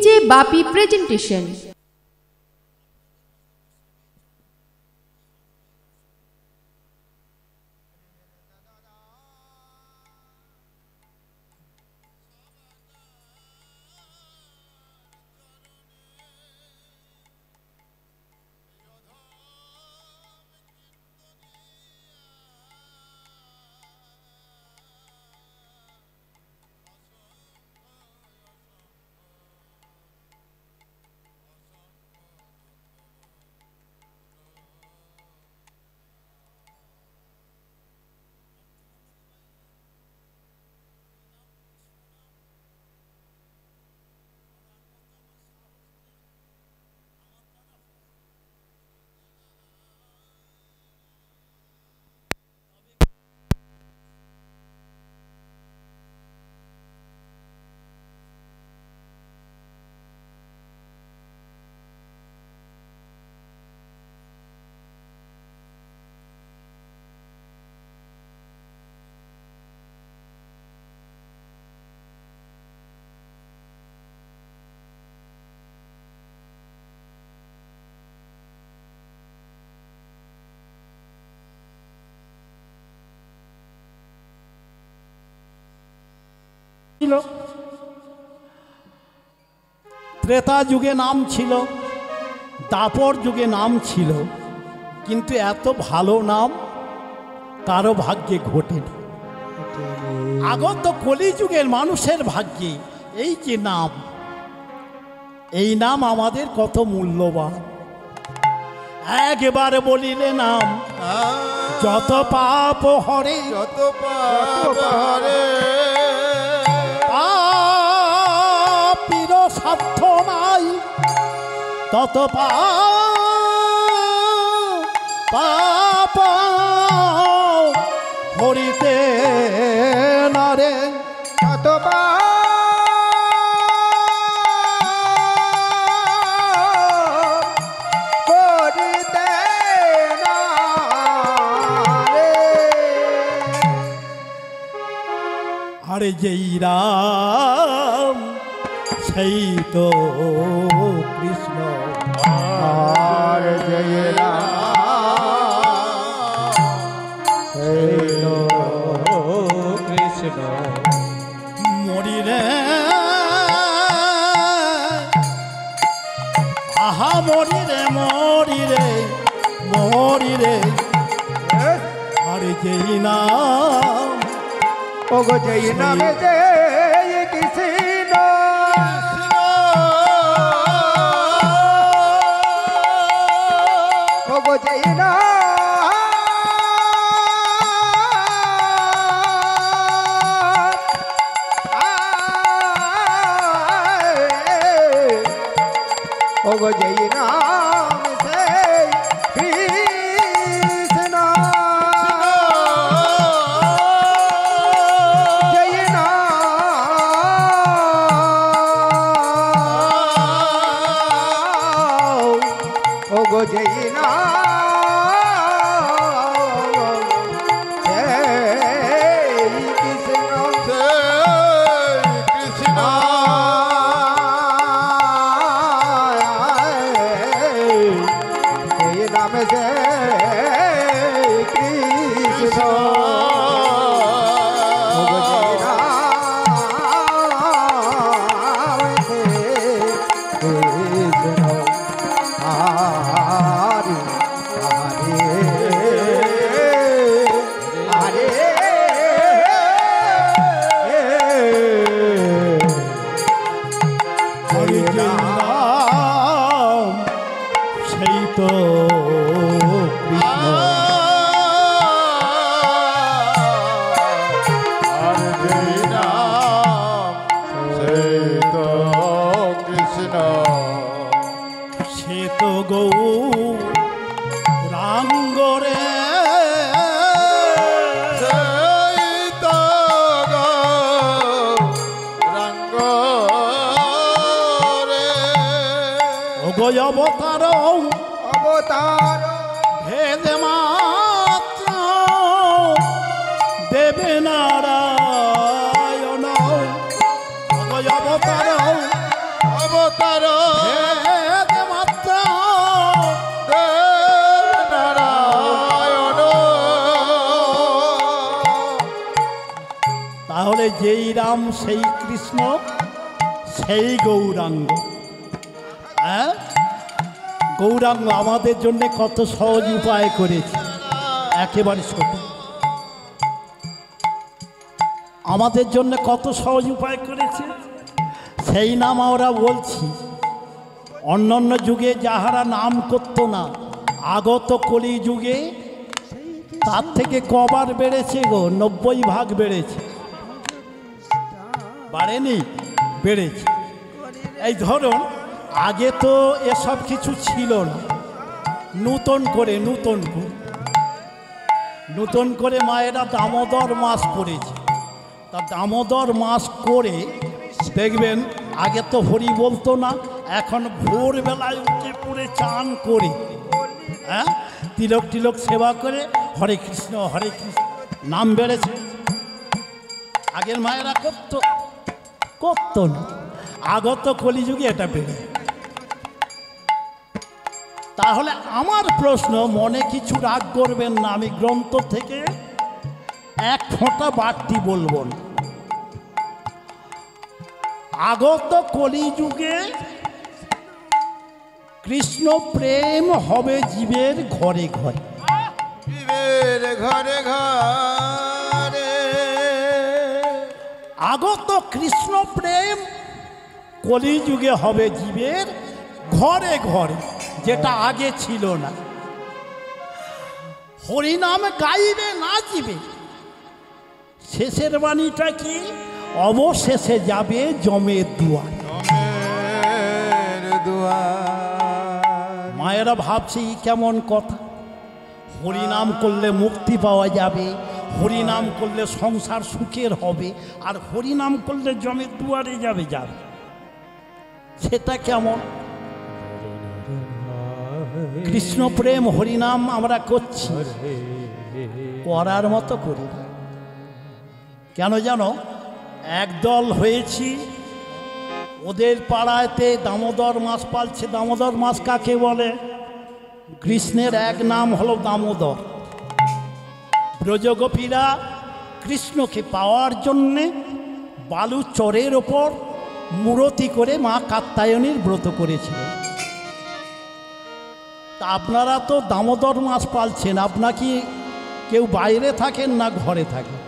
DJ বাপি presentation. Treta যুগে নাম ছিল, দাপর যুগে নাম ছিল, কিন্তু এত ভালো নাম কারো ভাগ্যে ঘটেনি। আগত কলি যুগের মানুষের ভাগ্যে এই যে নাম, এই নাম আমাদের কত মূল্যবান। একবারে বলিলে নাম যত পাপ হরে, যত পাপ হরে, পাপীর সাধ্য নাই তত পাপ হরিতে নারে, তত করিতে না রে। আরে যেই রাম সেই তো কৃষ্ণ, আর জয় রাম সেই তো কৃষ্ণ। মরি রে আহা মরি রে, মরি রে, মরি রে, আরে যেই নাম, ওগো জয় নামে জয় কৃষ্ণ, ওগো জয় নাম, ওগো জয় নাম সেই কৃষ্ণ, জয় নাম, ওগো জয় নাম সেই কৃষ্ণ, কৃষ্ণ নাম জয় কৃষ্ণ, সেই তো কৃষ্ণ। আর জয় নাম সেই তো কৃষ্ণ, সে তো গৌরাঙ্গ রে, সেই তো গৌরাঙ্গ রে, ওগো অবতার অবতার ভেদে মাত্র দেবে নারায়ণ, ওগো অবতার অবতার ভেদে মাত্র দেব নারায়ণ। তাহলে যেই রাম সেই কৃষ্ণ সেই গৌরাঙ্গ। হ্যাঁ, গৌরাঙ্গ আমাদের জন্য কত সহজ উপায় করেছে, একেবারে ছোট। আমাদের জন্য কত সহজ উপায় করেছে, সেই নাম আমরা বলছি। অন্যান্য যুগে যাহারা নাম করত না, আগত কলি যুগে তার থেকে কবার বেড়েছে গো? 90 ভাগ বেড়েছে। বাড়েনি? বেড়েছে। এই ধরুন, আগে তো এসব কিছু ছিল না, নূতন করে মায়েরা দামোদর মাস করেছে। তা দামোদর মাস করে দেখবেন, আগে তো হরি বলতো না, এখন ভোরবেলায় উঠে পড়ে চান করে, হ্যাঁ, তিলক সেবা করে হরে কৃষ্ণ নাম বেড়েছে। আগের মায়েরা করতো না, আগত কলিযুগে এটা বেড়ে। তাহলে আমার প্রশ্ন, মনে কিছু রাগ করবেন না, আমি গ্রন্থ থেকে এক ফোঁটা বাড়তি বলবো না। আগত কলিযুগে কৃষ্ণ প্রেম হবে জীবের ঘরে ঘরে, জীবের ঘরে ঘরে। আগত কৃষ্ণ প্রেম কলিযুগে হবে জীবের ঘরে ঘরে, যেটা আগে ছিল না। হরিনাম গাইবে নাচবে, শেষের বাণীটা কি? অবশেষে যাবে জমের দুয়ার। মায়েরা ভাবছি কেমন কথা, হরিনাম করলে মুক্তি পাওয়া যাবে, হরিনাম করলে সংসার সুখের হবে, আর হরিনাম করলে জমের দুয়ারে যাবে। সেটা কেমন? কৃষ্ণ প্রেম হরিনাম আমরা করছি, করার মতো করি না। কেন জানো? একদল হয়েছি, ওদের পাড়াতে দামোদর মাস পালছে। দামোদর মাস কাকে বলে? কৃষ্ণের এক নাম হলো দামোদর। ব্রজগোপীরা কৃষ্ণকে পাওয়ার জন্যে বালু চরের ওপর মূরতি করে মা কাত্যায়নীর ব্রত করেছিলেন। তা আপনারা তো দামোদর মাস পালছেন, আপনার কি কেউ বাইরে থাকেন না ঘরে থাকেন?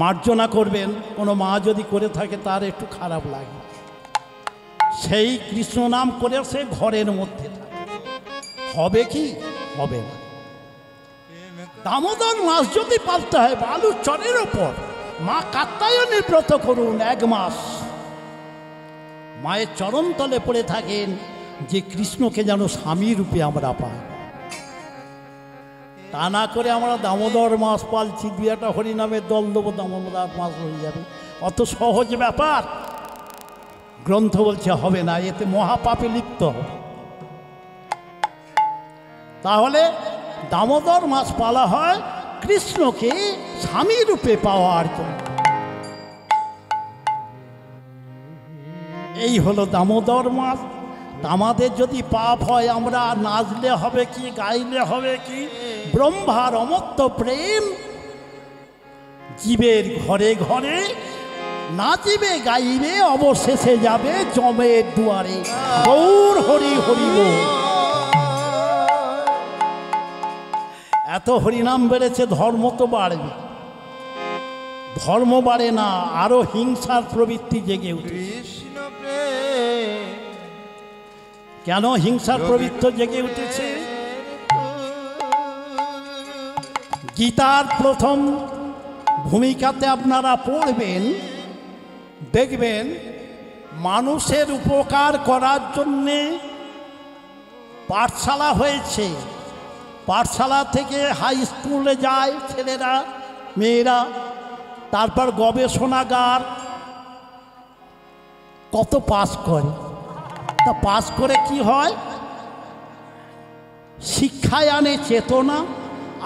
মার্জনা করবেন, কোনো মা যদি করে থাকে তার একটু খারাপ লাগে। সেই কৃষ্ণ নাম করে সে ঘরের মধ্যে থাকে, হবে কি? হবে না। দামোদর মাস যদি পালতে হয়, বালু চরের ওপর মা কাত্যায়নীর ব্রত করুন 1 মাস, মায়ের চরণ তলে পড়ে থাকেন, যে কৃষ্ণকে যেন স্বামী রূপে আমরা পাই। তা না করে আমরা দামোদর মাস পালছি, 2-1টা হরিনামের দল দেবো, দামোদর মাস হয়ে যাবে। অত সহজ ব্যাপার? গ্রন্থ বলছে হবে না, এতে মহাপাপে লিপ্ত হবে। তাহলে দামোদর মাস পালা হয় কৃষ্ণকে স্বামী রূপে পাওয়ার জন্য। এই হলো দামোদর মাস। আমাদের যদি পাপ হয়, আমরা নাচলে হবে কি, গাইলে হবে কি? ব্রহ্মার অমর্ত্য প্রেম জীবের ঘরে ঘরে নাচিবে গাইবে, অবশেষে যাবে জমের দুয়ারে। গৌর হরি হরি বল। এত হরিনাম বেড়েছে, ধর্ম তো বাড়বে। ধর্ম বাড়ে না, আরো হিংসার প্রবৃত্তি জেগে উঠে। কেন হিংসার প্রবৃত্তি জেগে উঠেছে? গীতার প্রথম ভূমিকাতে আপনারা পড়বেন, দেখবেন মানুষের উপকার করার জন্যে পাঠশালা হয়েছে। পাঠশালা থেকে হাই স্কুলে যায় ছেলেরা মেয়েরা, তারপর গবেষণাগার, কত পাস করে। তা পাস করে কি হয়? শিক্ষায় আনে চেতনা,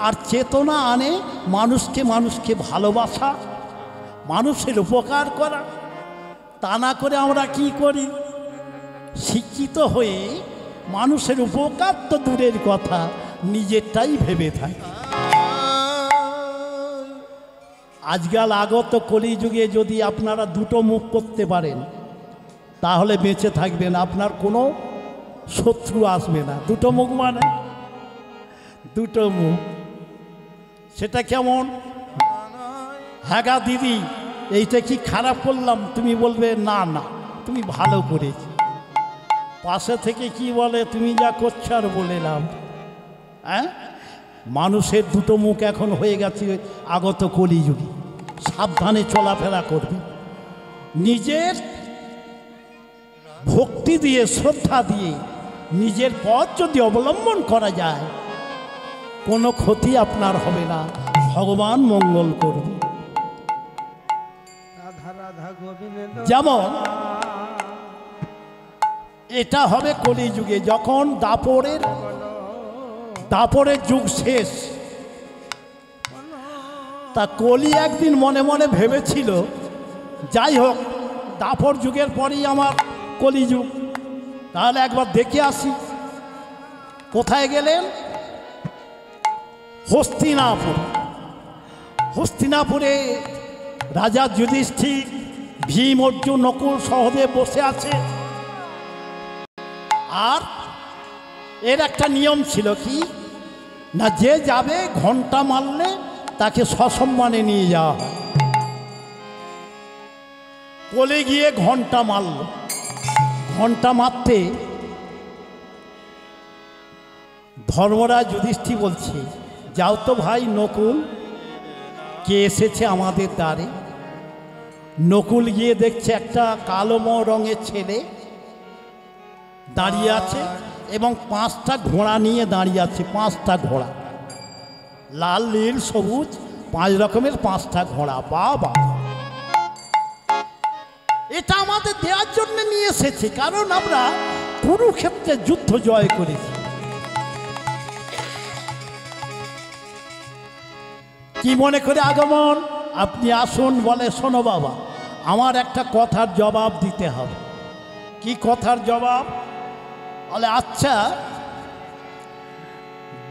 আর চেতনা আনে মানুষকে ভালোবাসা, মানুষের উপকার করা। তা না করে আমরা কি করি, শিক্ষিত হয়ে মানুষের উপকার তো দূরের কথা, নিজেরটাই ভেবে থাকি। আজকাল আগত কলিযুগে যদি আপনারা দুটো মুখ করতে পারেন তাহলে বেঁচে থাকবেন, আপনার কোনো শত্রু আসবে না। দুটো মুখ মানে দুটো মুখ, সেটা কেমন? হ্যাঁ গা দিদি, এইটা কি খারাপ করলাম? তুমি বলবে না না তুমি ভালো করেছি। পাশে থেকে কি বলে, তুমি যা করছো আর বলে নাম। হ্যাঁ, মানুষের দুটো মুখ এখন হয়ে গেছে আগত কলিযুগে। সাবধানে চলাফেরা করবে, নিজের ভক্তি দিয়ে শ্রদ্ধা দিয়ে নিজের পথ যদি অবলম্বন করা যায় কোনো ক্ষতি আপনার হবে না, ভগবান মঙ্গল করবে। যেমন এটা হবে কলিযুগে, যখন দাপরের যুগ শেষ। তা কলি একদিন মনে মনে ভেবেছিল, যাই হোক দাপর যুগের পরেই আমার কলিযুগ, তাহলে একবার দেখে আসি। কোথায় গেলেন? হস্তিনাপুরে রাজা যুধিষ্ঠির, ভীম, অর্জুন, নকুল, সহদেব বসে আছে। আর এর একটা নিয়ম ছিল কি না, যে যাবে ঘন্টা মারলে তাকে সসম্মানে নিয়ে যাওয়া হয়। কোলে গিয়ে ঘন্টা মারল, ঘন্টা মারতে ধর্মরাজ যুধিষ্ঠির বলছে, যাও তো ভাই নকুল, কে এসেছে আমাদের দ্বারে। নকুল গিয়ে দেখছে একটা কালো রঙের ছেলে দাঁড়িয়ে আছে এবং 5টা ঘোড়া নিয়ে দাঁড়িয়ে আছে। 5টা ঘোড়া, লাল, নীল, সবুজ, 5 রকমের 5টা ঘোড়া। বাবা, এটা আমাদের দেওয়ার জন্য নিয়ে এসেছে, কারণ আমরা কুরুক্ষেত্রে যুদ্ধ জয় করেছি। কি মনে করে আগমন? আপনি আসুন। বলে, শোনো বাবা, আমার একটা কথার জবাব দিতে হবে। কি কথার জবাব? বলে, আচ্ছা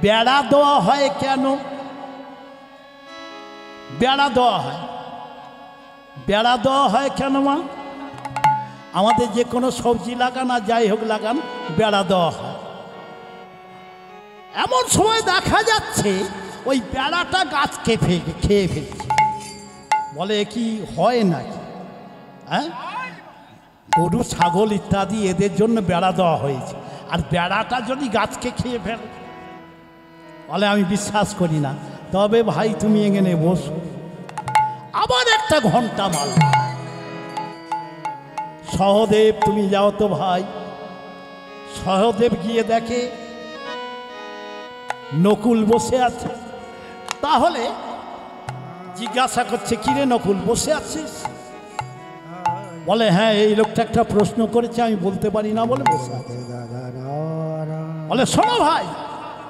বেড়া দেওয়া হয় কেন? বেড়া দেওয়া হয় কেন মা? আমাদের যে কোনো সবজি লাগান আর যাই হোক লাগান, বেড়া দেওয়া হয়। এমন সময় দেখা যাচ্ছে ওই বেড়াটা গাছকে খেয়ে ফেলছে। বলে, কি হয় নাকি? হ্যাঁ, গরু, ছাগল ইত্যাদি এদের জন্য বেড়া দেওয়া হয়েছে, আর বেড়াটা যদি গাছকে খেয়ে ফেলে? বলে, আমি বিশ্বাস করি না। তবে ভাই তুমি এখানে বসো। আবার একটা ঘন্টা মারল। সহদেব, তুমি যাও তো ভাই। সহদেব গিয়ে দেখে নকুল বসে আছে। তাহলে জিজ্ঞাসা করছে, কিরে নকুল, বসে আছিস? বলে, হ্যাঁ, এই লোকটা একটা প্রশ্ন করেছে, আমি বলতে পারি না বলে বসে আছে। বলে, শোনো ভাই,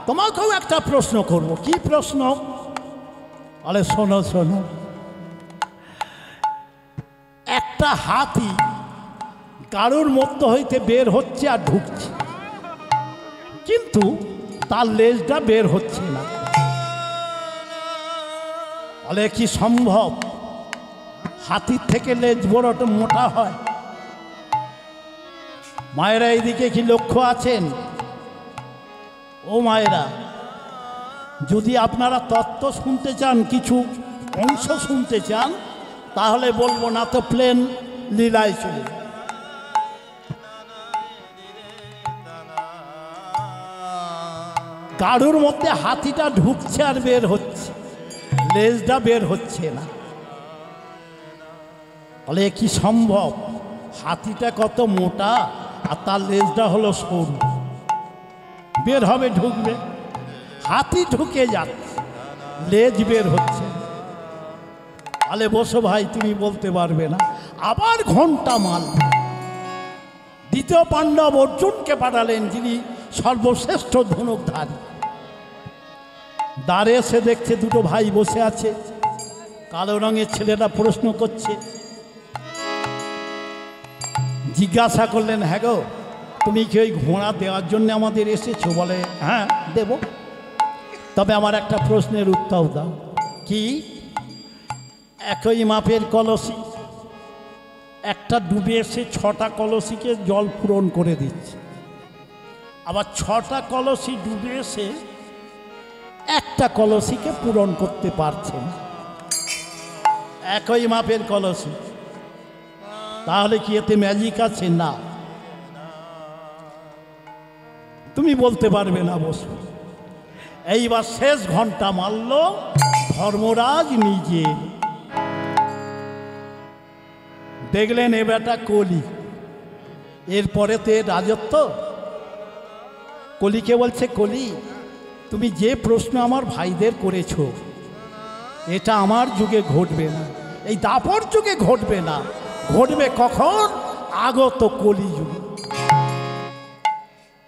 তোমাকেও একটা প্রশ্ন করব। কি প্রশ্ন? বলে, শোনো শোনো, একটা হাতি কারোর মধ্য হইতে বের হচ্ছে আর ঢুকছে, কিন্তু তার লেজটা বের হচ্ছে না। বলে, কি সম্ভব? হাতির থেকে লেজ বড় মোটা হয়। মায়েরা এইদিকে কি লক্ষ্য আছেন? ও মায়েরা, যদি আপনারা তত্ত্ব শুনতে চান, কিছু অংশ শুনতে চান, তাহলে বলবো, না তো প্লেন লীলায় চলে। গাড়ুর মধ্যে হাতিটা ঢুকছে আর বের হচ্ছে, লেজটা বের হচ্ছে না। বলে, কি সম্ভব? হাতিটা কত মোটা আর তার লেজটা হলো সরু, বের হবে, ঢুকবে। হাতি ঢুকে যাচ্ছে, লেজ বের হচ্ছে। বলে, বসো ভাই, তুমি বলতে পারবে না। আবার ঘন্টা মারল। দ্বিতীয় পাণ্ডব অর্জুনকে পাঠালেন, যিনি সর্বশ্রেষ্ঠ ধনুকধারী। দ্বারে এসে দেখছে দুটো ভাই বসে আছে। কালো রঙের ছেলেটা প্রশ্ন করছে, জিজ্ঞাসা করলেন, হ্যাঁ গো, তুমি কি ওই ঘোড়া দেওয়ার জন্য আমাদের এসেছো? বলে, হ্যাঁ দেব। তবে আমার একটা প্রশ্নের উত্তর দাও। কি? একই মাপের কলসি, একটা ডুবে এসে 6টা কলসিকে জল পূরণ করে দিচ্ছে, আবার 6টা কলসি ডুবে এসে একটা কলসিকে পূরণ করতে পারছে না। একই মাপের কলসি, তাহলে কি এতে ম্যাজিক আছে? না, তুমি বলতে পারবে না। বসু এইবার শেষ ঘন্টা মারল ধর্মরাজ নিজে। দেখলেন এ বেটা কলি, এরপরে তো এর রাজত্ব। কলিকে বলছে, কলি তুমি যে প্রশ্ন আমার ভাইদের করেছো, এটা আমার যুগে ঘটবে না, এই দাপর যুগে ঘটবে না। ঘটবে কখন? আগত কলি যুগে।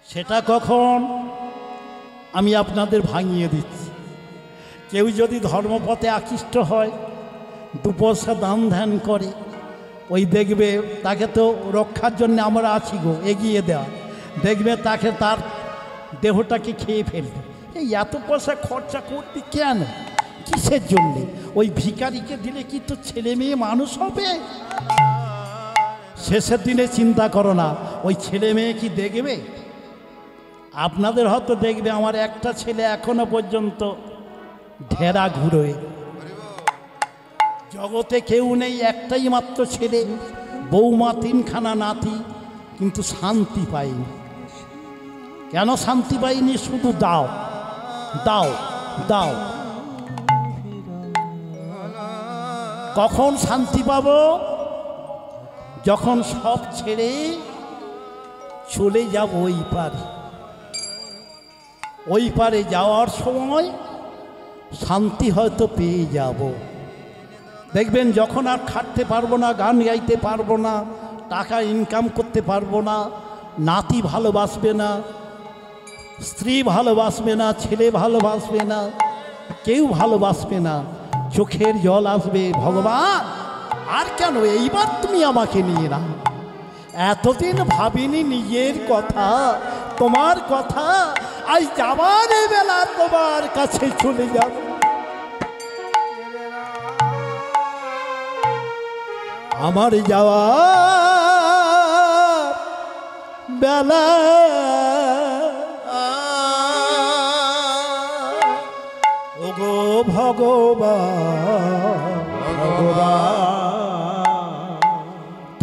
সেটা কখন? আমি আপনাদের ভাঙিয়ে দিচ্ছি। কেউ যদি ধর্মপথে আকৃষ্ট হয়, 2 পয়সা দান ধ্যান করে, ওই দেখবে তাকে তো রক্ষার জন্য আমরা আছি গো, এগিয়ে দেওয়া। দেখবে তাকে তার দেহটাকে খেয়ে ফেলবে। এই এত পয়সা খরচা করতে কেন? কিসের জন্যে? ওই ভিখারিকে দিলে কি তো ছেলে মেয়ে মানুষ হবে? শেষের দিনে চিন্তা করো না, ওই ছেলে মেয়ে কি দেখবে? আপনাদের হয়তো দেখবে, আমার একটা ছেলে এখনো পর্যন্ত ঢেরা ঘুরোয়। জগতে কেউ নেই, একটাই মাত্র ছেলে, বৌমা 3খানা নাতি, কিন্তু শান্তি পাইনি। কেন শান্তি পাইনি? শুধু দাও দাও দাও। কখন শান্তি পাবো? যখন সব ছেড়ে চলে যাব ওই পারে। ওই পারে যাওয়ার সময় শান্তি হয়তো পেয়ে যাব। দেখবেন যখন আর খাটতে পারবো না, গান গাইতে পারবো না, টাকা ইনকাম করতে পারবো না, নাতি ভালোবাসবে না, স্ত্রী ভালোবাসবে না, ছেলে ভালোবাসবে না, কেউ ভালোবাসবে না, চোখের জল আসবে, ভগবান আর কেন এইবার তুমি আমাকে নিয়ে না। এতদিন ভাবিনি নিজের কথা, তোমার কথা, আজ যাবার বেলা তোমার কাছে চলে যাব। আমার যাওয়া বেলা ওগো ভগবান,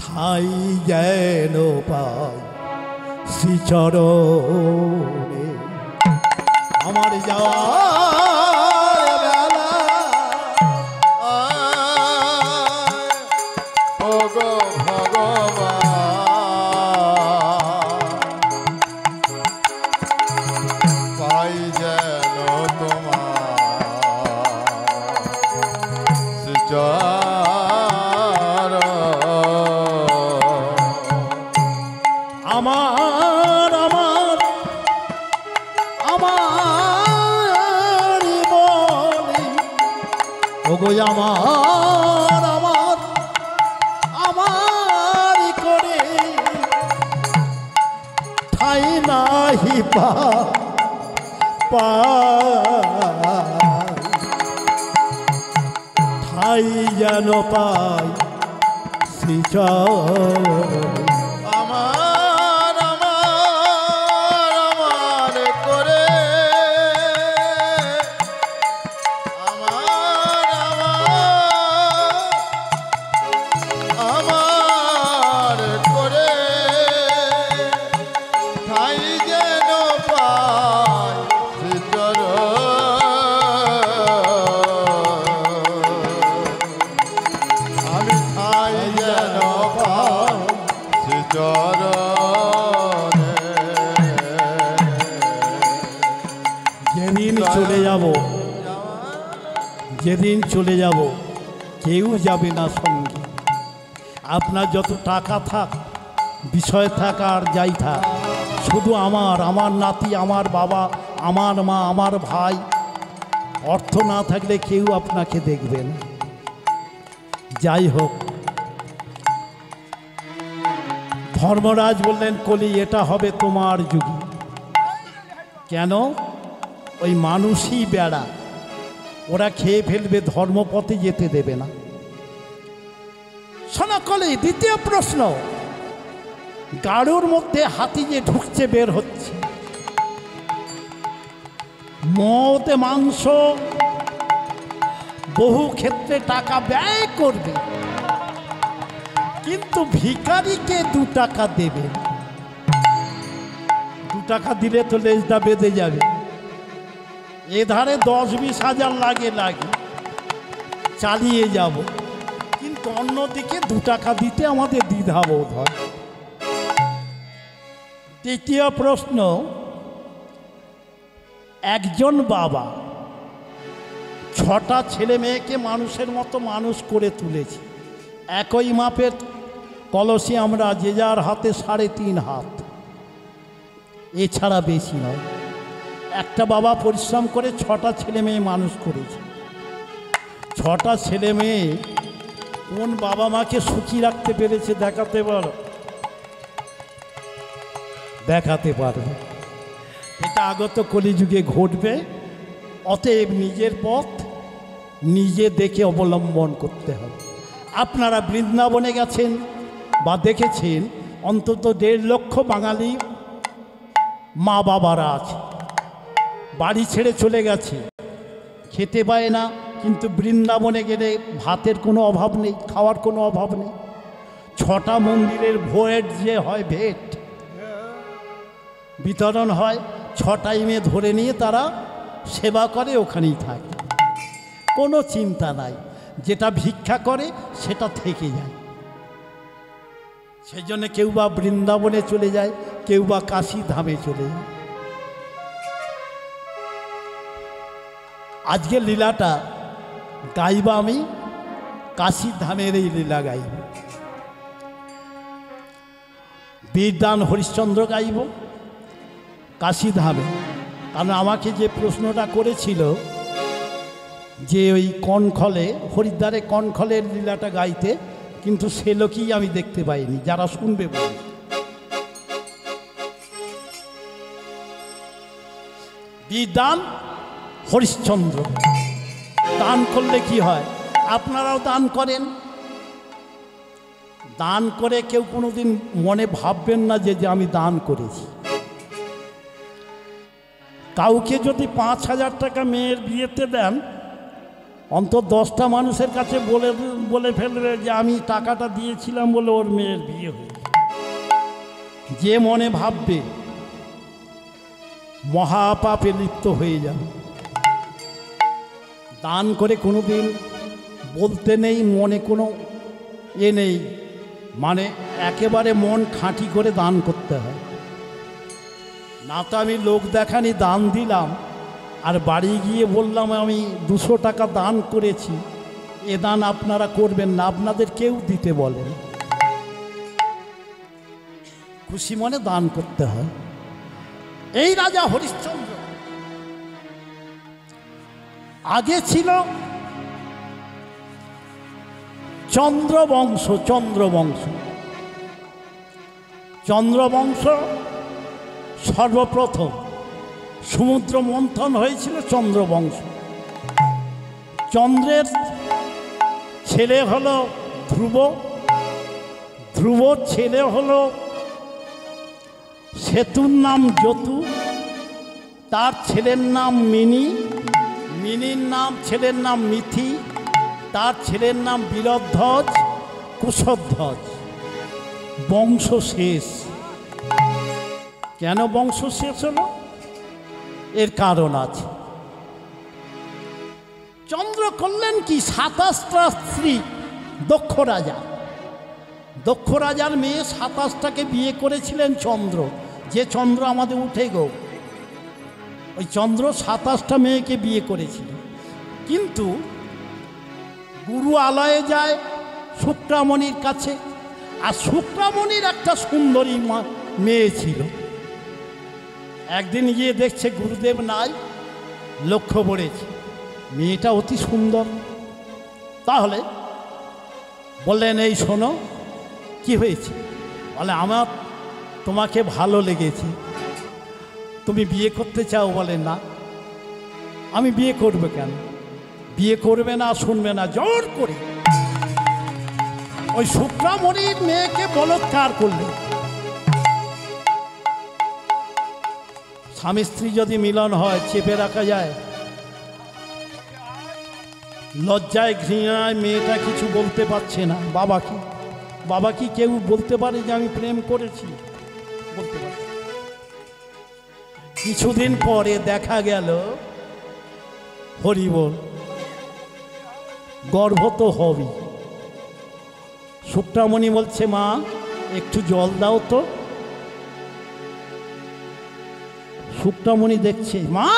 ঠাই যেন পাই শ্রীচরণে। আমার যাওয়া বেলা ওগো ভগবান, পাই যেন তোমার শ্রীচরণ। আমার আমার আমার বলে ওগো আমার আমার আমার করে ঠাই নাহি ঠাই যেন পাই শ্রীচরণে। আমার আমার আমার করে, আমার আমার করে ঠাই যেন পাই শ্রীচরণ। আমি ঠাই যেন পাই শ্রীচরণে। যেদিন চলে যাব, যেদিন চলে যাব, কেউ যাবে না সঙ্গে। আপনার যত টাকা থাক, বিষয় থাক আর যাই থাক, শুধু আমার আমার নাতি, আমার বাবা, আমার মা, আমার ভাই, অর্থ না থাকলে কেউ আপনাকে দেখবে না। যাই হোক, ধর্মরাজ বললেন, কলি এটা হবে তোমার যুগে। কেন? ওই মানুষই বেড়া, ওরা খেয়ে ফেলবে, ধর্মপথে যেতে দেবে না। শোনো কলি, দ্বিতীয় প্রশ্ন, গাড়ুর মধ্যে হাতি যে ঢুকছে বের হচ্ছে, মদ মাংস বহু ক্ষেত্রে টাকা ব্যয় করবে, কিন্তু ভিখারিকে 2 টাকা দেবে। 2 টাকা দিলে তো লেজটা বেঁধে যাবে। এধারে 10-20 হাজার লাগে চালিয়ে যাব, কিন্তু অন্যদিকে 2 টাকা দিতে আমাদের দ্বিধাবোধ হয়। তৃতীয় প্রশ্ন, একজন বাবা 6টা ছেলে মেয়েকে মানুষের মতো মানুষ করে তুলেছে। একই মাপের কলসি আমরা, যে যার হাতে 3.5 হাত, এছাড়া বেশি নয়। একটা বাবা পরিশ্রম করে 6টা ছেলে মেয়ে মানুষ করেছে। 6টা ছেলে মেয়ে কোন বাবা মাকে সুখী রাখতে পেরেছে দেখাতে পারো? দেখাতে পারবে। এটা আগত কলিযুগে ঘটবে। অতএব নিজের পথ নিজে দেখে অবলম্বন করতে হবে। আপনারা বৃন্দাবনে গেছেন বা দেখেছেন, অন্তত 1.5 লক্ষ বাঙালি মা বাবারা আছে, বাড়ি ছেড়ে চলে গেছে, খেতে পায় না, কিন্তু বৃন্দাবনে গেলে ভাতের কোনো অভাব নেই, খাওয়ার কোনো অভাব নেই। 6টা মন্দিরের ভেট যে হয়, ভেট বিতরণ হয়, 6 টাইমে ধরে নিয়ে তারা সেবা করে, ওখানেই থাকে, কোনো চিন্তা নাই। যেটা ভিক্ষা করে সেটা থেকে যায়। সেই জন্য কেউ বা বৃন্দাবনে চলে যায়, কেউ বা কাশী ধামে চলে যায়। আজকের লীলাটা গাইব আমি, কাশী ধামের এই লীলা গাইব। বীরদান হরিশ্চন্দ্র গাইব কাশী ধামে। কারণ আমাকে যে প্রশ্নটা করেছিল যে ওই কনখলে, হরিদ্বারে কনখলের লীলাটা গাইতে, কিন্তু সে লোকই আমি দেখতে পাইনি, যারা শুনবে বলে। বীরদান হরিশ্চন্দ্র দান করলে কি হয়? আপনারাও দান করেন। দান করে কেউ কোনোদিন মনে ভাববেন না যে আমি দান করেছি। কাউকে যদি 5,000 টাকা মেয়ের বিয়েতে দেন, অন্তত 10টা মানুষের কাছে বলে ফেলবে যে আমি টাকাটা দিয়েছিলাম বলে ওর মেয়ের বিয়ে হয়েছে। যে মনে ভাববে মহাপাপে লিপ্ত হয়ে যাবে। দান করে কোনো দিন বলতে নেই, মনে কোনো নেই, মানে একেবারে মন খাঁটি করে দান করতে হয়। না তো আমি লোক দেখানি দান দিলাম আর বাড়ি গিয়ে বললাম আমি 200 টাকা দান করেছি, এ দান আপনারা করবেন না, আপনাদের কেউ দিতে বলেন। খুশি মনে দান করতে হয়। এই রাজা হরিশ্চন্দ্র আগে ছিল চন্দ্রবংশ। চন্দ্রবংশ সর্বপ্রথম সমুদ্র মন্থন হয়েছিল চন্দ্রবংশ। চন্দ্রের ছেলে হলো ধ্রুব, ধ্রুবর ছেলে হলো সেতুর নাম যতু, তার ছেলের নাম মিনি, মিনির নাম ছেলের নাম মিথি, তার ছেলের নাম বীরধ্বজ, কুশধ্বজ। বংশ শেষ। কেন বংশ শেষ হলো? এর কারণ আছে। চন্দ্র করলেন কি? 27টা স্ত্রী। দক্ষ রাজা, দক্ষ রাজার মেয়ে 27টাকে বিয়ে করেছিলেন চন্দ্র। যে চন্দ্র আমাদের উঠে গো, ওই চন্দ্র 27টা মেয়েকে বিয়ে করেছিল। কিন্তু গুরু আলয়ে যায় শুক্রামণির কাছে, আর শুক্রামণির একটা সুন্দরী মেয়ে ছিল। একদিন গিয়ে দেখছে গুরুদেব নাই, লক্ষ্য পড়েছে মেয়েটা অতি সুন্দর। তাহলে বললেন এই শোনো কি হয়েছে? বলে আমার তোমাকে ভালো লেগেছে, তুমি বিয়ে করতে চাও? বলে না, আমি বিয়ে করবে কেন? বিয়ে করবে না, শুনবে না, জোর করে ওই শুক্রামণির মেয়েকে বলৎকার করলে। স্বামী স্ত্রী যদি মিলন হয় চেপে রাখা যায়? লজ্জায় ঘৃণায় মেয়েটা কিছু বলতে পারছে না। বাবা কি কেউ বলতে পারে যে আমি প্রেম করেছি? বলতে পারে। কিছুদিন পরে দেখা গেল, হরিবল, গর্ভ তো হবেই। শুক্রামণি বলছে, মা একটু জল দাও তো। শুক্রামণি দেখছে, মা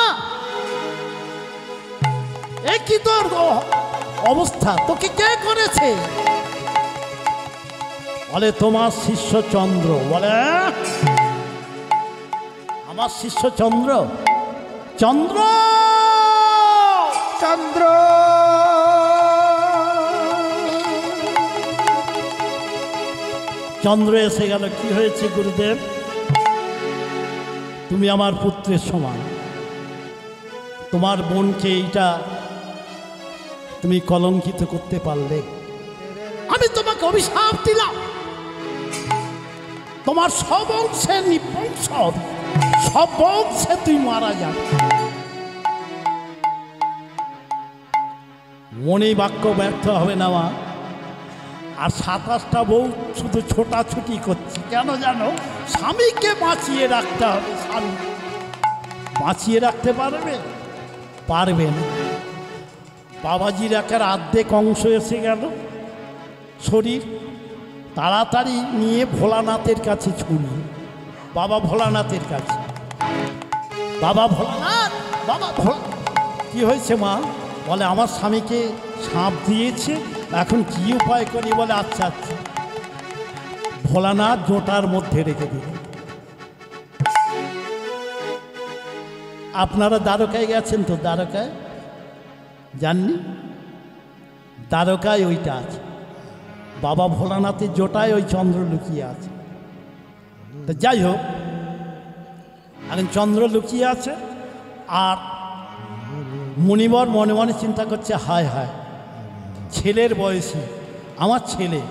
এ কি তোর অবস্থা, তোকে কে করেছে? বলে তোমার শিষ্য চন্দ্র। বলে আমার শিষ্য চন্দ্র? চন্দ্র চন্দ্র চন্দ্র এসে গেল। কি হয়েছে গুরুদেব? তুমি আমার পুত্রের সমান, তোমার বোনকে এইটা তুমি কলঙ্কিত করতে পারলে। আমি তোমাকে অভিশাপ দিলাম, তোমার সব অংশে নিবংশ হবে, সব অংশে তুই মারা যাবে। মনে বাক্য ব্যর্থ হবে না মা। আর 27টা বউ শুধু ছোটাছুটি করছে, কেন জানো? স্বামীকে বাঁচিয়ে রাখতে হবে। স্বামী বাঁচিয়ে রাখতে পারবে না। বাবাজির একের অর্ধেক অংশ এসে গেল শরীর, তাড়াতাড়ি নিয়ে ভোলানাথের কাছে ছুটল। বাবা ভোলানাথের কাছে। বাবা ভোলানাথ, বাবা ভোলা, কি হয়েছে মা? বলে আমার স্বামীকে সাপ দিয়েছে, এখন কি উপায় করি? বলে আচ্ছা আচ্ছা। ভোলানাথ জোটার মধ্যে রেখে দিল। আপনারা দ্বারকায় গেছেন তো? দ্বারকায় জাননি? দ্বারকায় ওইটা আছে, বাবা ভোলানাথের জোটায় ওই চন্দ্র লুকিয়ে আছে। তো যাই হোক, এখন চন্দ্র লুকিয়ে আছে। আর মুনিবর মনে মনে চিন্তা করছে, হায় হায়, ছেলের বয়সী আমার ছেলে,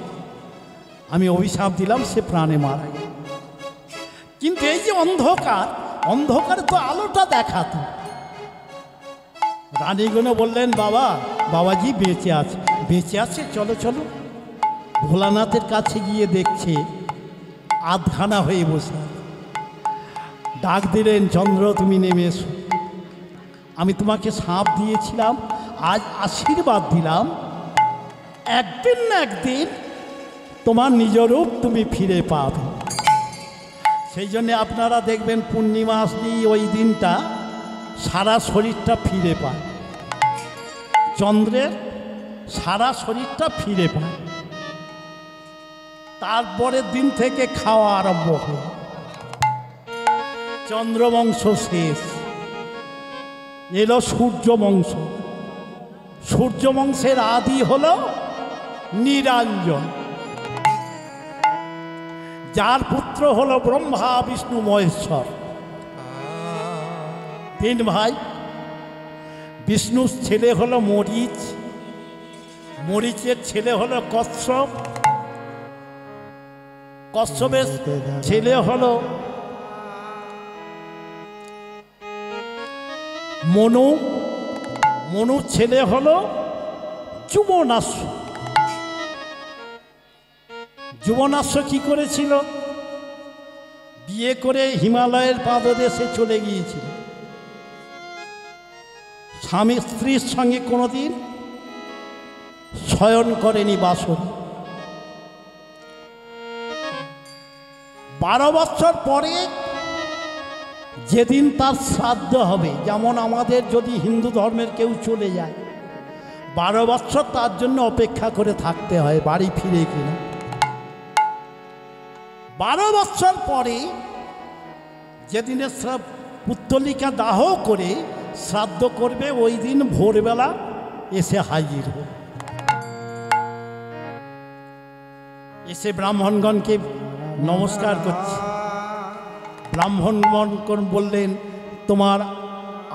আমি অভিশাপ দিলাম, সে প্রাণে মারা গেল। কিন্তু এই যে অন্ধকার, অন্ধকারে তো আলোটা দেখাতো। রানীগুলো বললেন, বাবাজি বেঁচে আছে। বেঁচে আছে, চলো চলো। ভোলানাথের কাছে গিয়ে দেখছে আধখানা হয়ে বসে। ডাক দিলেন, চন্দ্র তুমি নেমে এসো, আমি তোমাকে সাপ দিয়েছিলাম, আজ আশীর্বাদ দিলাম, একদিন না একদিন তোমার নিজ রূপ তুমি ফিরে পাবে। সেই জন্যে আপনারা দেখবেন পূর্ণিমা আসলেই ওই দিনটা সারা শরীরটা ফিরে পায়, চন্দ্রের সারা শরীরটা ফিরে পায়। তারপরের দিন থেকে খাওয়া আরম্ভ হয়। চন্দ্রবংশ শেষ, এলো সূর্যবংশ। সূর্যবংশের আদি হলো নিরঞ্জন, যার পুত্র হলো ব্রহ্মা বিষ্ণু মহেশ্বর। 3 ভাই। বিষ্ণুর ছেলে হলো মরিচ, মরিচের ছেলে হলো কশ্যপ, কশ্যপের ছেলে হলো মনু, মনুর ছেলে হলো যুবনাশ্য। যুবনাশ্য কি করেছিল? বিয়ে করে হিমালয়ের পাদদেশে চলে গিয়েছিল। স্বামী স্ত্রীর সঙ্গে কোনোদিন শয়ন করেনি, বাসন। 12 বছর পরে যেদিন তার শ্রাদ্ধ হবে, যেমন আমাদের যদি হিন্দু ধর্মের কেউ চলে যায় 12 বছর তার জন্য অপেক্ষা করে থাকতে হয়, বাড়ি ফিরে কিনা। 12 বছর পরে যেদিনে পুত্তলিকা দাহ করে শ্রাদ্ধ করবে, ওই দিন ভোরবেলা এসে হাজির হবে। এসে ব্রাহ্মণগণকে নমস্কার করছি। ব্রাহ্মণগণ বললেন, তোমার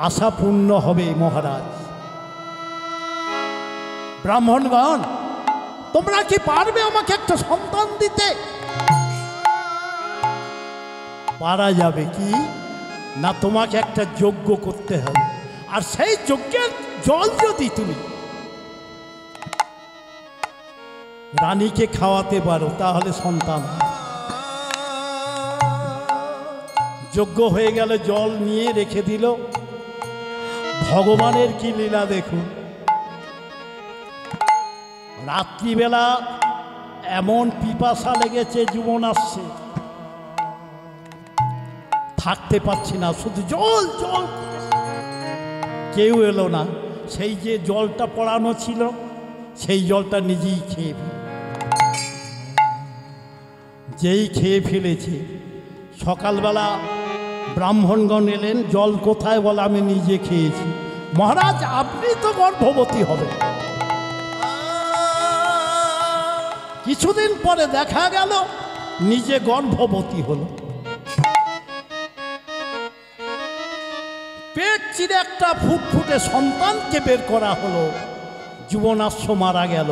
আশা পূর্ণ হবে মহারাজ। ব্রাহ্মণগণ, তোমরা কি পারবে আমাকে একটা সন্তান দিতে? পারা যাবে কি না, তোমাকে একটা যজ্ঞ করতে হবে, আর সেই যজ্ঞের জল যদি তুমি রানীকে খাওয়াতে পারো তাহলে সন্তান। যজ্ঞ হয়ে গেল, জল নিয়ে রেখে দিল। ভগবানের কি লীলা দেখুন, রাত্রিবেলা এমন পিপাসা লেগেছে, জীবন আসছে, থাকতে পারছি না, শুধু জল জল। কেউ এলো না। সেই যে জলটা পড়ানো ছিল সেই জলটা নিজেই খেয়ে যেই খেয়ে ফেলেছে, সকালবেলা ব্রাহ্মণগণ এলেন, জল কোথায়? বলে আমি নিজে খেয়েছি। মহারাজ, আপনি তো গর্ভবতী হবেন। কিছুদিন পরে দেখা গেল নিজে গর্ভবতী হলো। পেট চিরে একটা ফুটফুটে সন্তানকে বের করা হলো। জীবনাশ্ব মারা গেল।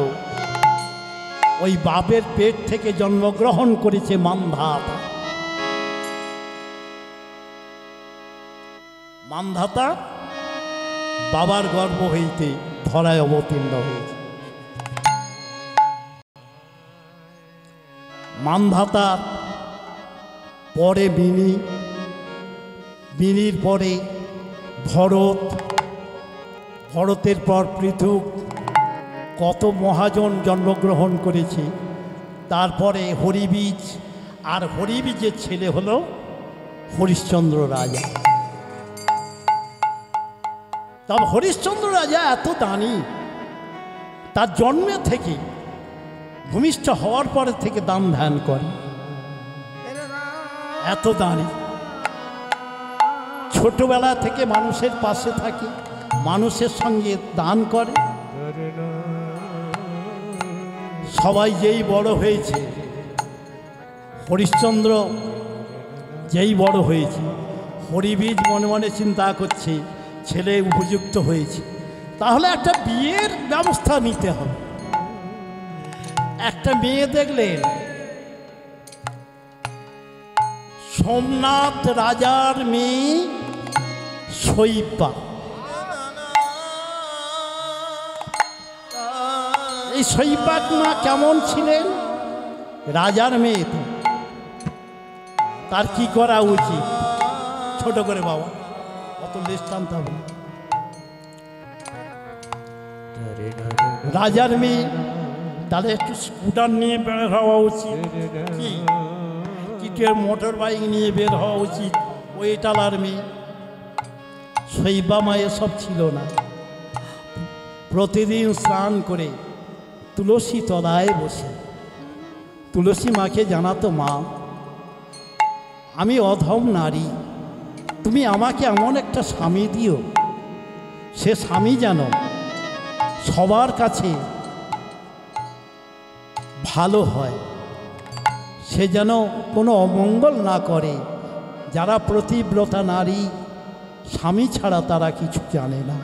ওই বাপের পেট থেকে জন্মগ্রহণ করেছে মান্ধাতা। মান্ধাতা বাবার গর্ভ হইতে ধরায় অবতীর্ণ হয়েছে। মান্ধাতার পরে বিনি, বিনির পরে ভরত, ভরতের পর পৃথু, কত মহাজন জন্মগ্রহণ করেছে। তারপরে হরিবীজ, আর হরিবীজের ছেলে হলো হরিশ্চন্দ্র রাজা। তবে হরিশ্চন্দ্র রাজা এত দানি, তার জন্মে থেকে ভূমিষ্ঠ হওয়ার পরে থেকে দান ধ্যান করে, এত দানি। ছোটবেলা থেকে মানুষের পাশে থাকে, মানুষের সঙ্গে দান করে। সবাই যেই বড় হয়েছে, হরিশ্চন্দ্র যেই বড় হয়েছে, হরিবীজ মনে মনে চিন্তা করছে ছেলে উপযুক্ত হয়েছে, তাহলে একটা বিয়ের ব্যবস্থা নিতে হবে। একটা মেয়ে দেখলেন, সোমনাথ রাজার মেয়ে শৈবা। এই শৈবাক মা কেমন ছিলেন? রাজার মেয়ে, তো তার কি করা উচিত? ছোট করে বাবা, অত লেশ টানতে হবে না। রাজার মেয়ে, তাহলে একটু স্কুটার নিয়ে বের হওয়া উচিত, কি মোটর বাইক নিয়ে বের হওয়া উচিত। ওই টালার মেয়ে। শৈবা মা এসব ছিল না। প্রতিদিন স্নান করে তুলসী তলায় বসে তুলসী মাকে জানাতো, মা আমি অধম নারী, তুমি আমাকে এমন একটা স্বামী দিও, সে স্বামী যেন সবার কাছে ভালো হয়, সে যেন কোনো অমঙ্গল না করে। যারা প্রতিব্রতা নারী, স্বামী ছাড়া তারা কিছু জানে না।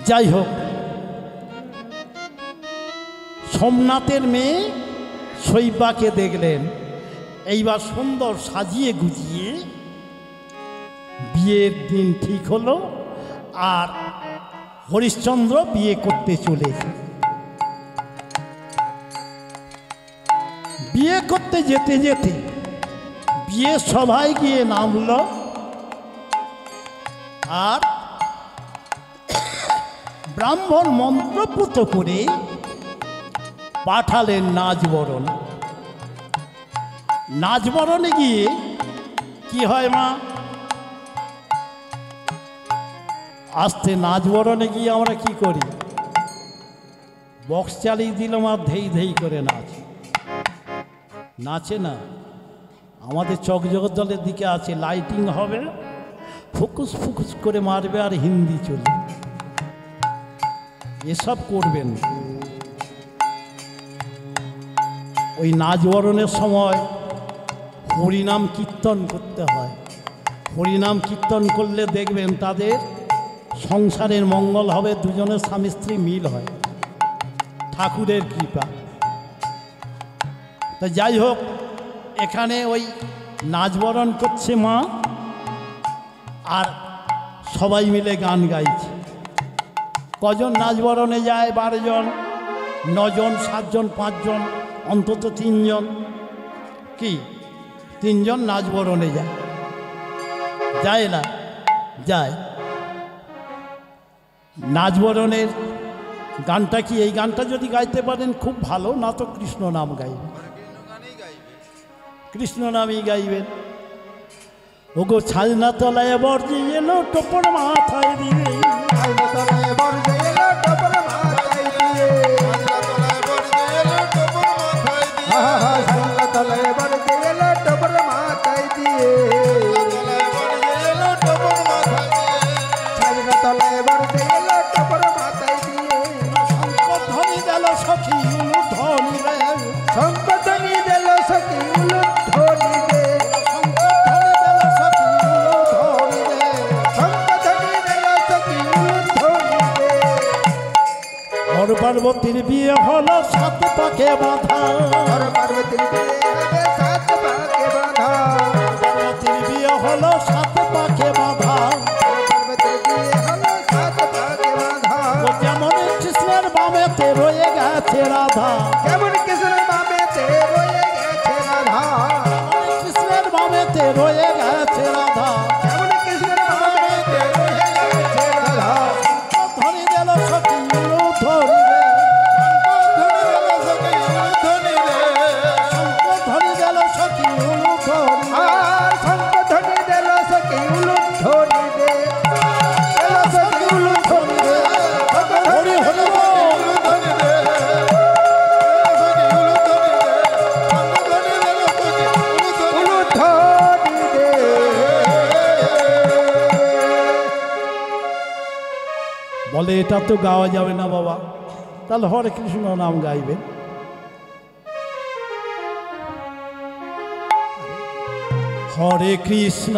যাই হোক, সোমনাথের মেয়ে শৈবাকে দেখলেন, এইবার সুন্দর সাজিয়ে গুজিয়ে বিয়ের দিন ঠিক হলো। আর হরিশ্চন্দ্র বিয়ে করতে চলেছে। বিয়ে করতে যেতে যেতে বিয়ে সভায় গিয়ে নামল, আর ব্রাহ্মণ মন্ত্রপুত করে পাঠালেন নাচবরণ। নাচবরণে গিয়ে কি হয় মা? আস্তে নাচবরণে গিয়ে আমরা কি করি? বক্স চালিয়ে দিলাম আর ধেই ধেই করে নাচে না। আমাদের চকজগদ্দলের দিকে আছে, লাইটিং হবে, ফোকাস ফোকাস করে মারবে আর হিন্দি চলবে। এসব করবেন। ওই নাচবরণের সময় হরিনাম কীর্তন করতে হয়। হরিনাম কীর্তন করলে দেখবেন তাদের সংসারের মঙ্গল হবে, দুজনের স্বামী স্ত্রী মিল হয়, ঠাকুরের কৃপা। তা যাই হোক, এখানে ওই নাচবরণ করছে মা, আর সবাই মিলে গান গাইছে। কজন নাচবরণে যায়? 12 জন, 9 জন, 7 জন, 5 জন, অন্তত 3 জন। কি 3 জন নাচবরণে যায়? যায় না? যায়। নাচবরণের গানটা কি? এই গানটা যদি গাইতে পারেন খুব ভালো, না তো কৃষ্ণ নাম গাইবেন, কৃষ্ণ নামই গাইবেন। ওগো ছাজনা তলায় বর্জি এলো টোপর মাথায় দিয়ে, ধ্বনি দিল সখী উলুধ্বনি রে, সংকটনি দিল সখী উলুধ্বনি রে, হর পার্বতীর বিয়ে হলো 7 পাকে বাঁধা, হর পার্বতীর বিয়ে হবে 7 পাকে বাঁধা, পার্বতীর বিয়ে হলো 7 পাকে বাঁধা। পার্বতীর বিয়ে হলো 7 পাকে বাঁধা। ও যেমন কৃষ্ণের বামেতে রয়ে গেছে রাধা, কেমন কৃষ্ণের বামেতে রয়ে গেছে রাধা, কৃষ্ণের বামেতে রয়ে গেছে রাধা, কেমন কৃষ্ণের বামেতে রয়ে গেছে রাধা। ধ্বনি দিল সখী উলুধ্বনি রে, ধ্বনি দিল সখী উলুধ্বনি, আর সংকটনি দিল সখী উলুধ্বনি রে, দিল সখী উলুধ্বনি রে, হরি হরি বল। উলুধ্বনি রে। বলে এটা তো গাওয়া যাবে না বাবা, তাহলে হরে কৃষ্ণ নাম গাইবেন। হরে কৃষ্ণ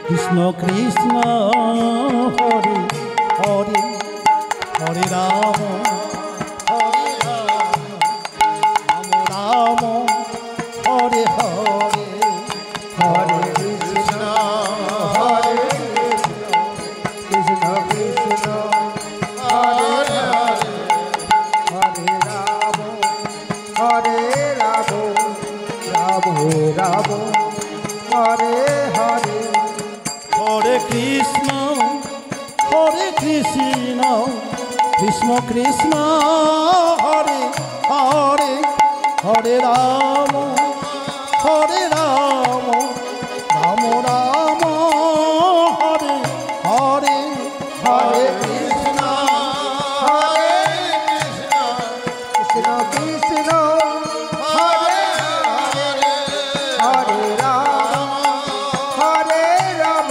কৃষ্ণ কৃষ্ণ হরে হরে, হরে রাম রাম রাম হরে হরে, হরে কৃষ্ণ হরে কৃষ্ণ কৃষ্ণ হরে হরে, হরে রাম হরে রাম রাম রাম হরে হরে, হরে কৃষ্ণ কৃষ্ণ কৃষ্ণ হরে হরে, হরে রাম রাম রাম হরে হরে, হরে কৃষ্ণ কৃষ্ণ কৃষ্ণ হরে হরে, হরে রাম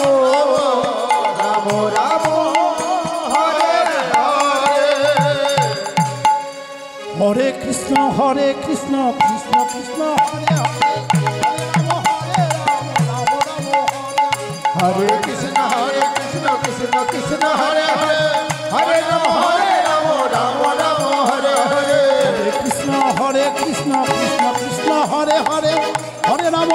রাম রাম হরে হরে, হরে কৃষ্ণ কৃষ্ণ কৃষ্ণ হরে হরে, হরে কৃষ্ণ কৃষ্ণ কৃষ্ণ হরে হরে, হরে রাম রাম রাম হরে হরে, হরে কৃষ্ণ কৃষ্ণ কৃষ্ণ হরে হরে, হরে রাম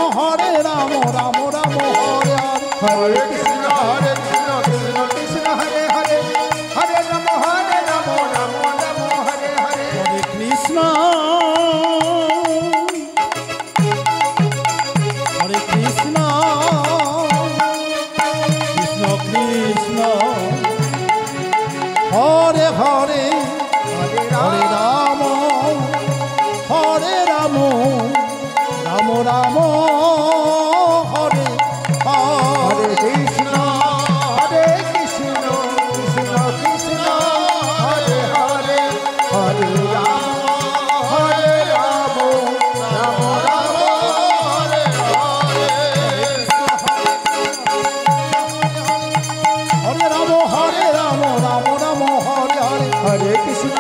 রাম রাম হরে হরে, হরে কৃষ্ণ কৃষ্ণ কৃষ্ণ হরে হরে, হরে রাম রাম রাম হরে হরে, হরে কৃষ্ণ কৃষ্ণ কৃষ্ণ হরে হরে, হরে রাম রাম রাম হরে হরে হরে, কৃষ্ণ কৃষ্ণ কৃষ্ণ হরে হরে, হরে রাম রাম রাম হরে হরে, হরে রাম রাম রাম হরে হরে, হরে কৃষ্ণ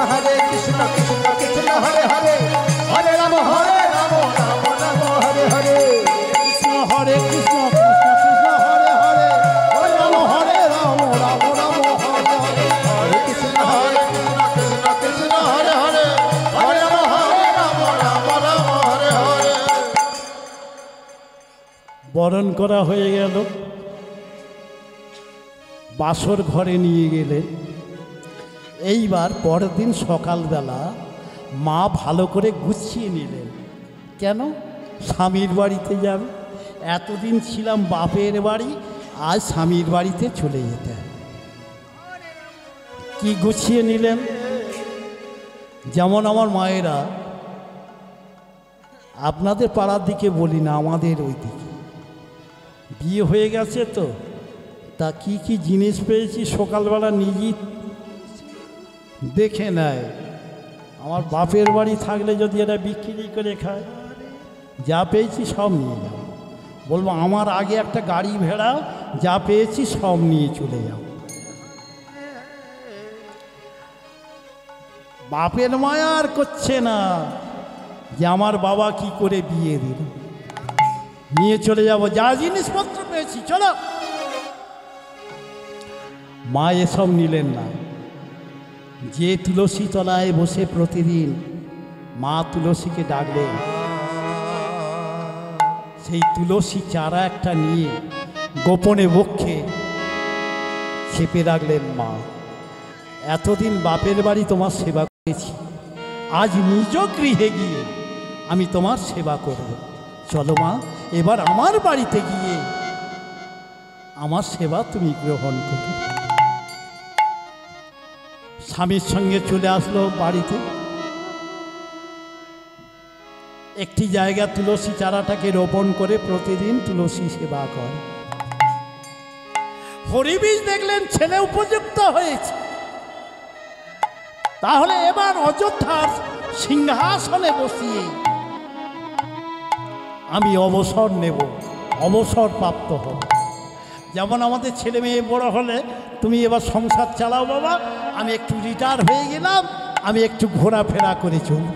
কৃষ্ণ কৃষ্ণ কৃষ্ণ হরে হরে হরে রাম রাম রাম হরে হরে কৃষ্ণ হরে কৃষ্ণ কৃষ্ণ কৃষ্ণ হরে হরে হরে রাম রাম রাম হরে হরে হরে কৃষ্ণ কৃষ্ণ কৃষ্ণ হরে হরে হরে রাম রাম হরে হরে। বরণ করা হয়ে গেল, বাসর ঘরে নিয়ে গেলেন। এইবার পরের দিন সকালবেলা মা ভালো করে গুছিয়ে নিলেন। কেন? স্বামীর বাড়িতে যাবে। এতদিন ছিলাম বাপের বাড়ি, আজ স্বামীর বাড়িতে চলে যেতে হবে। কি গুছিয়ে নিলেন? যেমন আমার মায়েরা, আপনাদের পাড়ার দিকে বলি না, আমাদের ওই দিকে বিয়ে হয়ে গেছে তো, তা কি কি জিনিস পেয়েছি সকালবেলা নিজেই দেখে নেয়। আমার বাপের বাড়ি থাকলে যদি এরা বিক্রি করে খায়, যা পেয়েছি সব নিয়ে যাও। বলবো আমার আগে একটা গাড়ি ভেড়াও, যা পেয়েছি সব নিয়ে চলে যাও। বাপের মায়া আর করছে না যে আমার বাবা কি করে বিয়ে দিল, নিয়ে চলে যাব, যা জিনিসপত্র পেয়েছি চলো। মা এসব নিলেন না। যে তুলসী তলায় বসে প্রতিদিন মা তুলসীকে ডাকলেন, সেই তুলসী চারা একটা নিয়ে গোপনে বক্ষে চেপে রাখলেন। মা, এতদিন বাপের বাড়ি তোমার সেবা করেছি, আজ নিজ গৃহে গিয়ে আমি তোমার সেবা করব। চলো মা, এবার আমার বাড়িতে গিয়ে আমার সেবা তুমি গ্রহণ করো। স্বামীর সঙ্গে চলে আসলো বাড়িতে। একটি জায়গা তুলসী চারাটাকে রোপণ করে প্রতিদিন তুলসী সেবা করে। হরিবীজ দেখলেন ছেলে উপযুক্ত হয়েছে, তাহলে এবার অযোধ্যার সিংহাসনে বসিয়ে আমি অবসর নেব, অবসর প্রাপ্ত হব। যেমন আমাদের ছেলে মেয়ে বড় হলে তুমি এবার সংসার চালাও বাবা, আমি একটু রিটায়ার হয়ে গেলাম, আমি একটু ঘোরাফেরা করে চলব।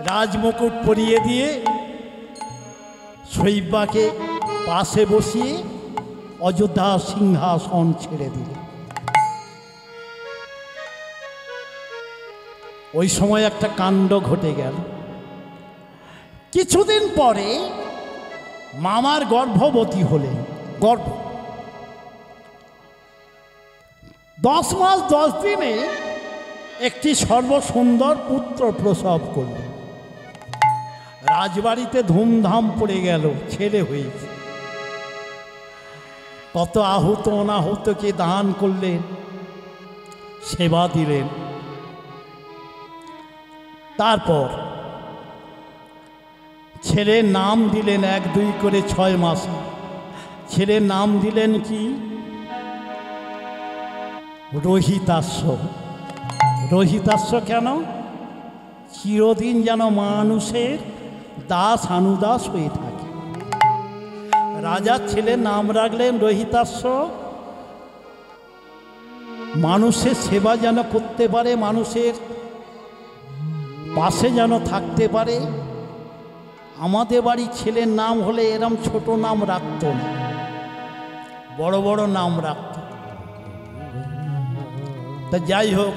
রাজমুকুট পরিয়ে দিয়ে শৈবাকে পাশে বসিয়ে অযোধ্যা সিংহাসন ছেড়ে দিল। ওই সময় একটা কাণ্ড ঘটে গেল। কিছুদিন পরে মামার গর্ভবতী হলেন। 10 মাস 10 দিনে একটি সর্বসুন্দর পুত্র প্রসব করলেন। রাজবাড়িতে ধুমধাম পড়ে গেল, ছেলে হয়েছে। কত আহত অনাহতকে দান করলেন, সেবা দিলেন। তারপর ছেলের নাম দিলেন 1 2 করে 6 মাসে। ছেলের নাম দিলেন কি? রোহিতাশ্ব। রোহিতাশ্ব কেন? চিরদিন যেন মানুষের দাস আনুদাস হয়ে থাকে। রাজার ছেলের নাম রাখলেন রোহিতাশ্ব। মানুষের সেবা যেন করতে পারে, মানুষের পাশে যেন থাকতে পারে। আমাদের বাড়ির ছেলের নাম হলে এরম ছোট নাম রাখত না, বড় বড় নাম রাখত। তা যাই হোক,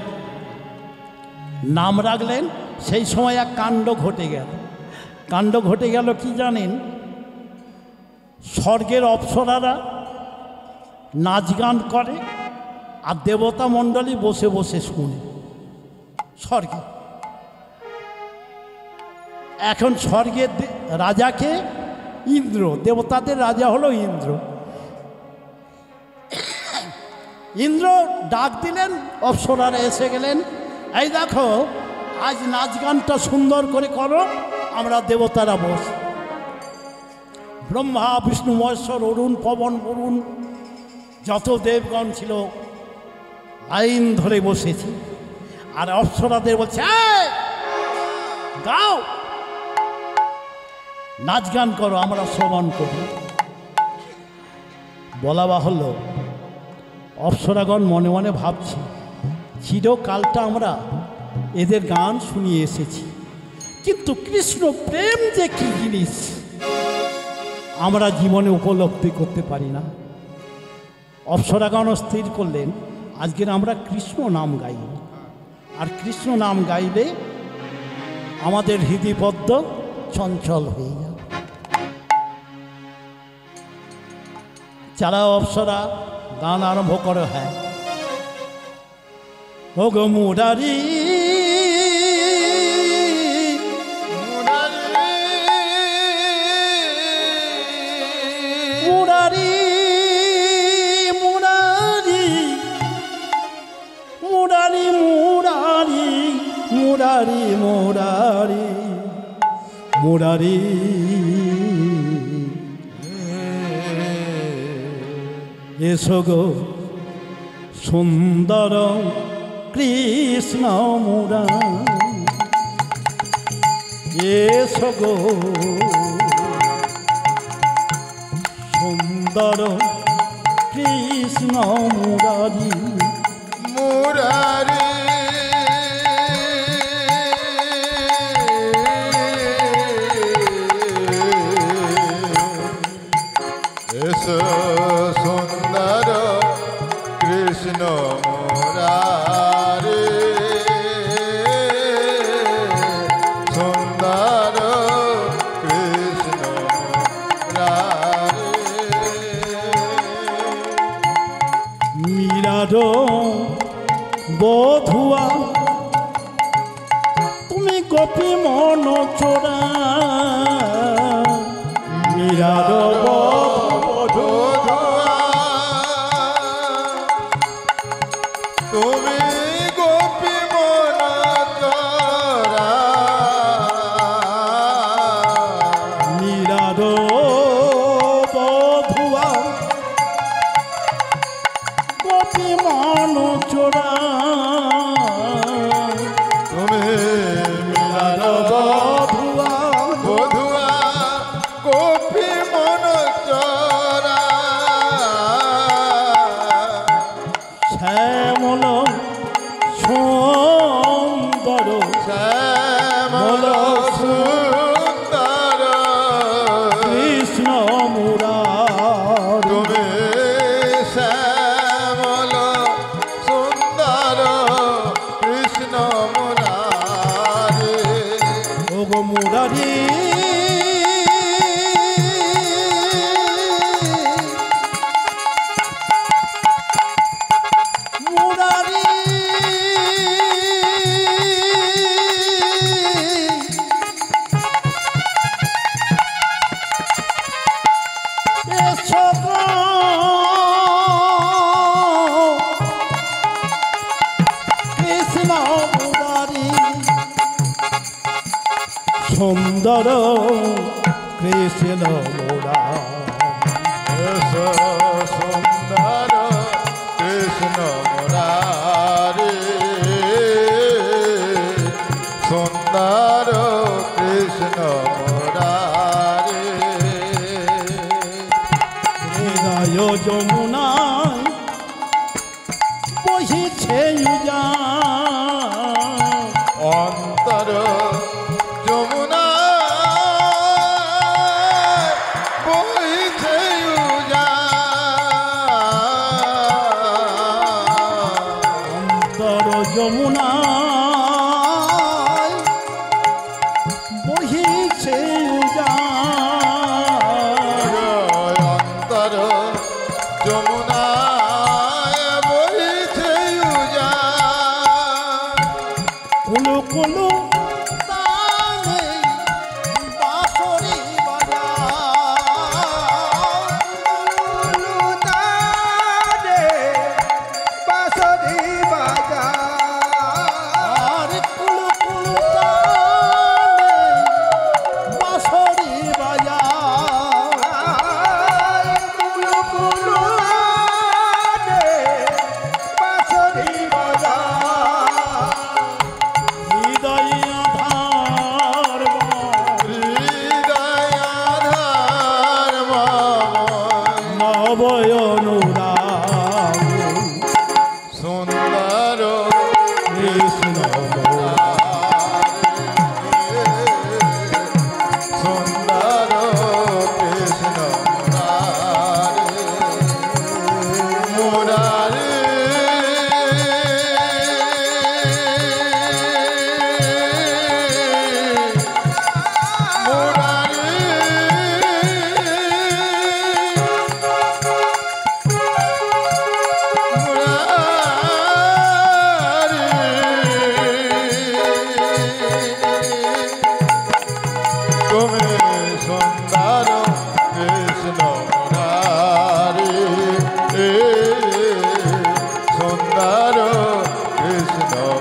নাম রাখলেন। সেই সময় এক কাণ্ড ঘটে গেল। কাণ্ড ঘটে গেল কি জানেন? স্বর্গের অপ্সরারা নাচ গান করে, আর দেবতা মণ্ডলী বসে বসে শুনে স্বর্গে। এখন স্বর্গের রাজাকে ইন্দ্র, দেবতাদের রাজা হলো ইন্দ্র। ইন্দ্র ডাক দিলেন, অপ্সরারা এসে গেলেন। এই দেখো, আজ নাচ গানটা সুন্দর করে করো, আমরা দেবতারা বস। ব্রহ্মা বিষ্ণু মহেশ্বর অরুণ পবন বরুণ যত দেবগণ ছিল লাইন ধরে বসেছি। আর অপ্সরাদের বলছে, গাও, নাচ গান করো, আমরা শ্রবণ করি। বলা বাহুল্য, অপ্সরাগণ মনে মনে ভাবছি, চিরকালটা আমরা এদের গান শুনিয়ে এসেছি, কিন্তু কৃষ্ণ প্রেম যে কি জিনিস আমরা জীবনে উপলব্ধি করতে পারি না। অপ্সরাগণ স্থির করলেন আজকের আমরা কৃষ্ণ নাম গাইব, আর কৃষ্ণ নাম গাইলে আমাদের হৃদয়পদ্ম চঞ্চল হয়ে যাবে। যারা অপ্সরা গান আরম্ভ করে, হ্যাঁ ও গো মুরারি মুরারি মুরারি মুরারি মুরারি মুরারি মুরারি মুরারি এসো গো সুন্দর কৃষ্ণ মুরারি, এসো গো সুন্দর কৃষ্ণ মুরারি মুরারি এসো সুন্দর কৃষ্ণ মুরারি সুন্দর কৃষ্ণ মুরারি মীরার বধুয়া তুমি গোপী মন চোরা, মীরার বধুয়া তুমি গোপী মন তোরা, মীরার বধুয়া গোপী মন চোরা, তুমি মিলার বধুয়া বধুয়া গোপী মন তোরা, শ্যামল সুন্দর শ্যামল সুন্দর কৃষ্ণ মুরারি, তুমি শ্যামল সুন্দর কৃষ্ণ মুরারি ও গো মুরারি মুরারি এসো গো কৃষ্ণ মুরারি সুন্দর কৃষ্ণ মুরারি, এসো সুন্দর কৃষ্ণ মুরারি সুন্দর কৃষ্ণ মুরারি হৃদয় যমুনায় বহিছে উজান, অন্তর যমুনা বইছে অন্তর যমুনায় বহিছে উজান, অন্তর যমুনা বইছে কুলু কুলু তালে বাঁশরি বাজায়, আর কুলু কুলু তালে বাঁশরি বাজায়, হৃদয়ে আধার নবয় অনুরাগ সুন্দর কৃষ্ণ মুরারি।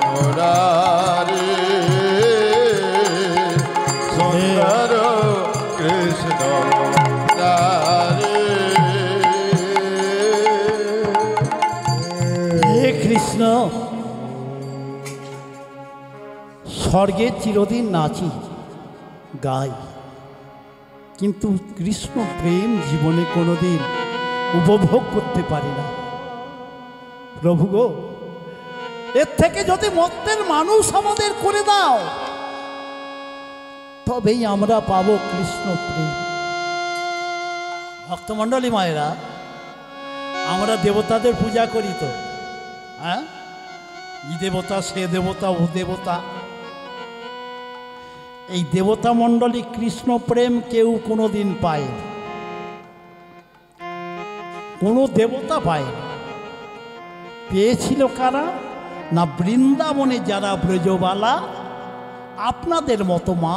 মুরারি সুন্দর কৃষ্ণ মুরারি। হে কৃষ্ণ, স্বর্গে চিরদিন নাচি গাই, কিন্তু কৃষ্ণ প্রেম জীবনে কোনোদিন উপভোগ করতে পারি না। প্রভু গো, এর থেকে যদি মর্তের মানুষ আমাদের করে দাও, তবেই আমরা পাবো কৃষ্ণ প্রেম। ভক্তমণ্ডলী মায়েরা, আমরা দেবতাদের পূজা করি তো, হ্যাঁ, ই দেবতা সে দেবতা ও দেবতা। এই দেবতা মণ্ডলী কৃষ্ণ প্রেম কেউ কোনোদিন পায়নি, কোনো দেবতা পায়নি। পেয়েছিল কারা? না বৃন্দাবনে যারা ব্রজবালা, আপনাদের মতো মা